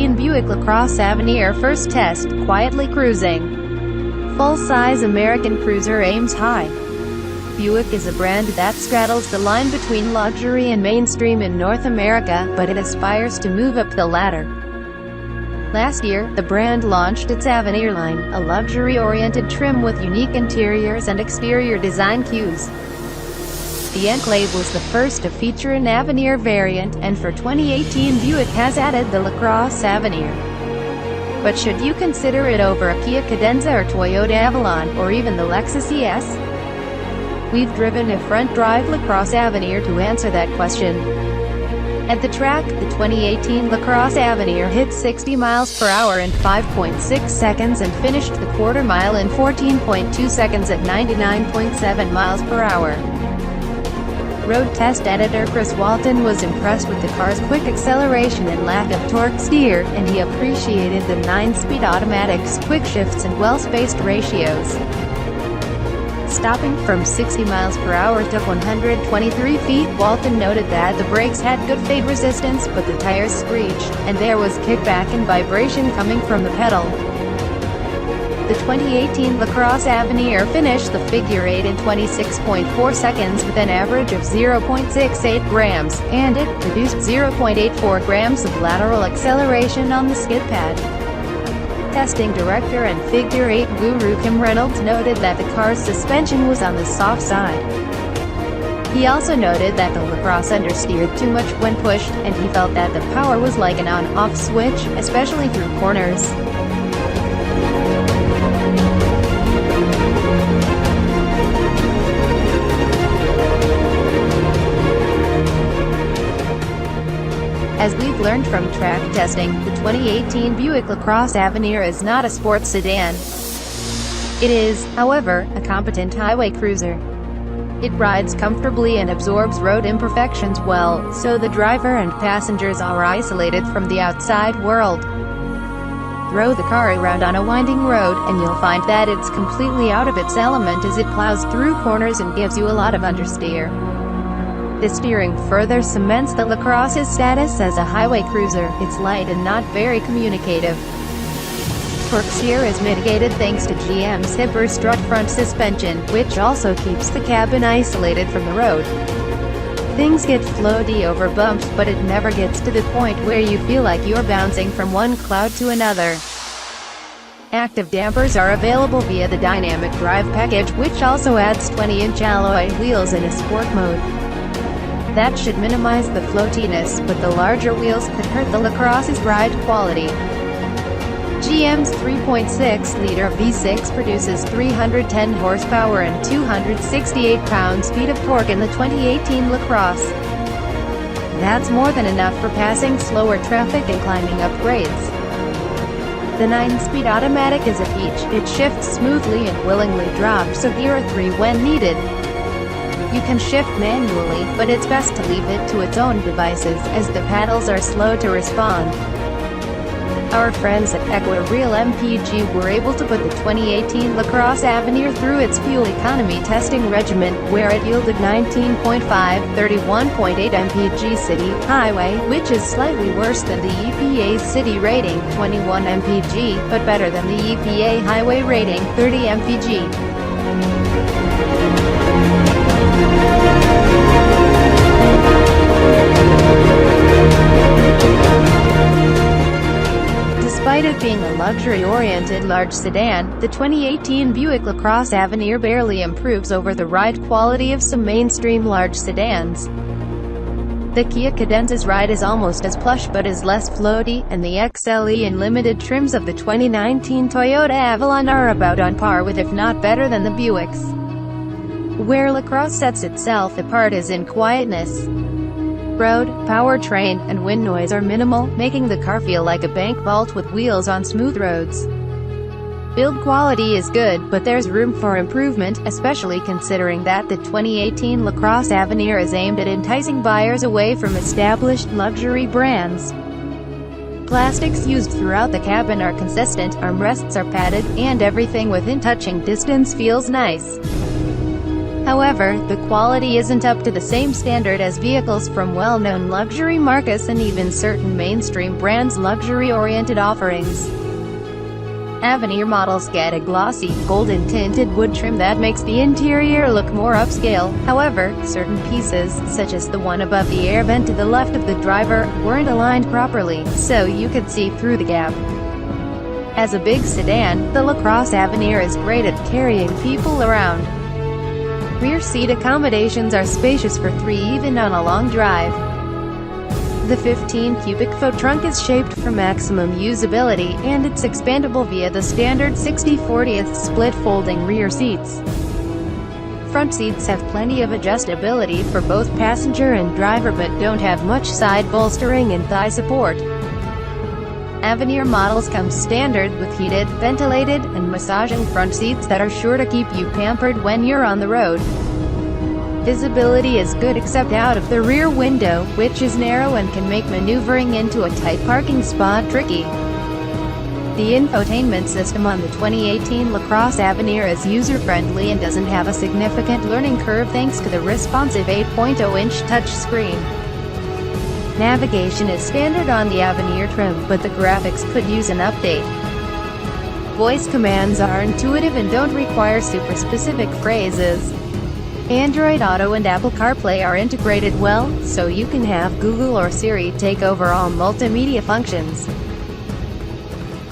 2018 Buick Lacrosse Avenir first test, quietly cruising. Full-size American cruiser aims high. Buick is a brand that straddles the line between luxury and mainstream in North America, but it aspires to move up the ladder. Last year, the brand launched its Avenir line, a luxury-oriented trim with unique interiors and exterior design cues. The Enclave was the first to feature an Avenir variant, and for 2018 Buick has added the Lacrosse Avenir. But should you consider it over a Kia Cadenza or Toyota Avalon, or even the Lexus ES? We've driven a front-drive Lacrosse Avenir to answer that question. At the track, the 2018 Lacrosse Avenir hit 60 miles per hour in 5.6 seconds and finished the quarter mile in 14.2 seconds at 99.7 miles per hour. Road test editor Chris Walton was impressed with the car's quick acceleration and lack of torque steer, and he appreciated the 9-speed automatic's quick shifts and well-spaced ratios. Stopping from 60 miles per hour took 123 feet. Walton noted that the brakes had good fade resistance, but the tires screeched, and there was kickback and vibration coming from the pedal. The 2018 Lacrosse Avenir finished the figure 8 in 26.4 seconds with an average of 0.68 grams, and it produced 0.84 grams of lateral acceleration on the skid pad. Testing director and Figure 8 guru Kim Reynolds noted that the car's suspension was on the soft side. He also noted that the Lacrosse understeered too much when pushed, and he felt that the power was like an on-off switch, especially through corners. As we've learned from track testing, the 2018 Buick Lacrosse Avenir is not a sports sedan. It is, however, a competent highway cruiser. It rides comfortably and absorbs road imperfections well, so the driver and passengers are isolated from the outside world. Throw the car around on a winding road, and you'll find that it's completely out of its element as it plows through corners and gives you a lot of understeer. The steering further cements the Lacrosse's status as a highway cruiser. It's light and not very communicative. Torque steer is mitigated thanks to GM's hipper strut front suspension, which also keeps the cabin isolated from the road. Things get floaty over bumps, but it never gets to the point where you feel like you're bouncing from one cloud to another. Active dampers are available via the Dynamic Drive package, which also adds 20-inch alloy wheels in a sport mode. That should minimize the floatiness, but the larger wheels could hurt the Lacrosse's ride quality. GM's 3.6-liter V6 produces 310 horsepower and 268 pound-feet of torque in the 2018 Lacrosse. That's more than enough for passing slower traffic and climbing up grades. The 9-speed automatic is a peach. It shifts smoothly and willingly drops to Gear 3 when needed. You can shift manually, but it's best to leave it to its own devices, as the paddles are slow to respond. Our friends at EquiReal MPG were able to put the 2018 Lacrosse Avenir through its fuel economy testing regimen, where it yielded 19.5, 31.8 mpg city, highway, which is slightly worse than the EPA's city rating, 21 mpg, but better than the EPA highway rating, 30 mpg. Despite it being a luxury-oriented large sedan, the 2018 Buick Lacrosse Avenir barely improves over the ride quality of some mainstream large sedans. The Kia Cadenza's ride is almost as plush but is less floaty, and the XLE and limited trims of the 2019 Toyota Avalon are about on par with, if not better than, the Buicks. Where Lacrosse sets itself apart is in quietness. Road, powertrain, and wind noise are minimal, making the car feel like a bank vault with wheels on smooth roads. Build quality is good, but there's room for improvement, especially considering that the 2018 Lacrosse Avenir is aimed at enticing buyers away from established luxury brands. Plastics used throughout the cabin are consistent, armrests are padded, and everything within touching distance feels nice. However, the quality isn't up to the same standard as vehicles from well-known luxury marques and even certain mainstream brands' luxury-oriented offerings. Avenir models get a glossy, golden-tinted wood trim that makes the interior look more upscale. However, certain pieces, such as the one above the air vent to the left of the driver, weren't aligned properly, so you could see through the gap. As a big sedan, the Lacrosse Avenir is great at carrying people around. Rear seat accommodations are spacious for three even on a long drive. The 15 cubic foot trunk is shaped for maximum usability, and it's expandable via the standard 60/40 split folding rear seats. Front seats have plenty of adjustability for both passenger and driver but don't have much side bolstering and thigh support. Avenir models come standard with heated, ventilated, and massaging front seats that are sure to keep you pampered when you're on the road. Visibility is good except out of the rear window, which is narrow and can make maneuvering into a tight parking spot tricky. The infotainment system on the 2018 Lacrosse Avenir is user-friendly and doesn't have a significant learning curve thanks to the responsive 8.0-inch touchscreen. Navigation is standard on the Avenir trim, but the graphics could use an update. Voice commands are intuitive and don't require super-specific phrases. Android Auto and Apple CarPlay are integrated well, so you can have Google or Siri take over all multimedia functions.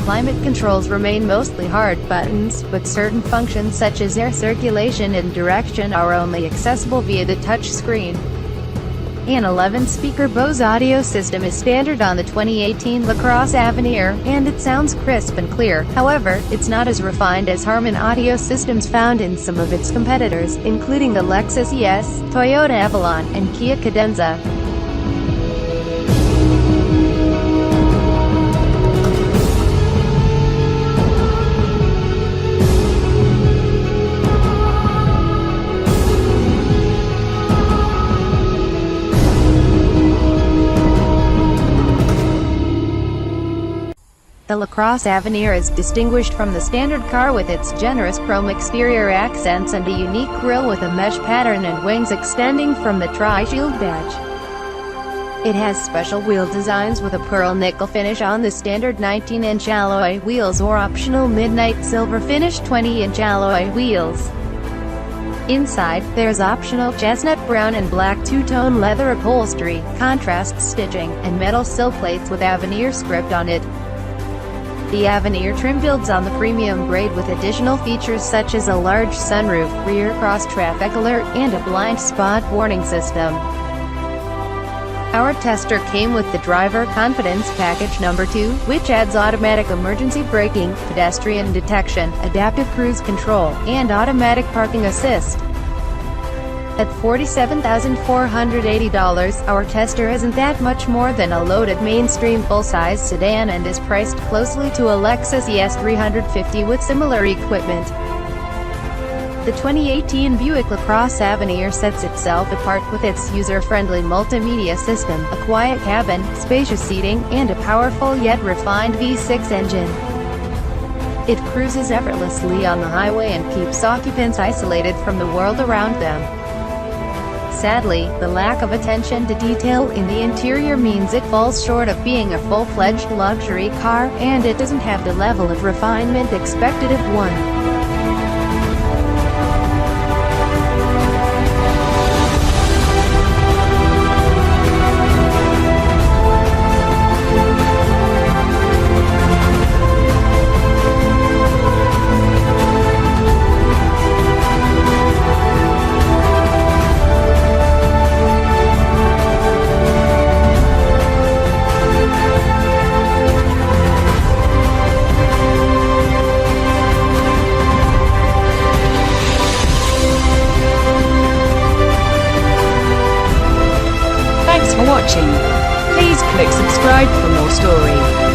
Climate controls remain mostly hard buttons, but certain functions such as air circulation and direction are only accessible via the touch screen. An 11-speaker Bose audio system is standard on the 2018 Lacrosse Avenir, and it sounds crisp and clear. However, it's not as refined as Harman audio systems found in some of its competitors, including the Lexus ES, Toyota Avalon, and Kia Cadenza. The Lacrosse Avenir is distinguished from the standard car with its generous chrome exterior accents and a unique grille with a mesh pattern and wings extending from the Tri-Shield badge. It has special wheel designs with a pearl nickel finish on the standard 19-inch alloy wheels or optional midnight silver finish 20-inch alloy wheels. Inside, there's optional chestnut brown and black two-tone leather upholstery, contrast stitching, and metal sill plates with Avenir script on it. The Avenir trim builds on the premium grade with additional features such as a large sunroof, rear cross-traffic alert, and a blind spot warning system. Our tester came with the Driver Confidence Package number 2, which adds automatic emergency braking, pedestrian detection, adaptive cruise control, and automatic parking assist. At $47,480, our tester isn't that much more than a loaded mainstream full-size sedan and is priced closely to a Lexus ES 350 with similar equipment. The 2018 Buick Lacrosse Avenir sets itself apart with its user-friendly multimedia system, a quiet cabin, spacious seating, and a powerful yet refined V6 engine. It cruises effortlessly on the highway and keeps occupants isolated from the world around them. Sadly, the lack of attention to detail in the interior means it falls short of being a full-fledged luxury car, and it doesn't have the level of refinement expected of one. Thanks for watching. Please click subscribe for more story.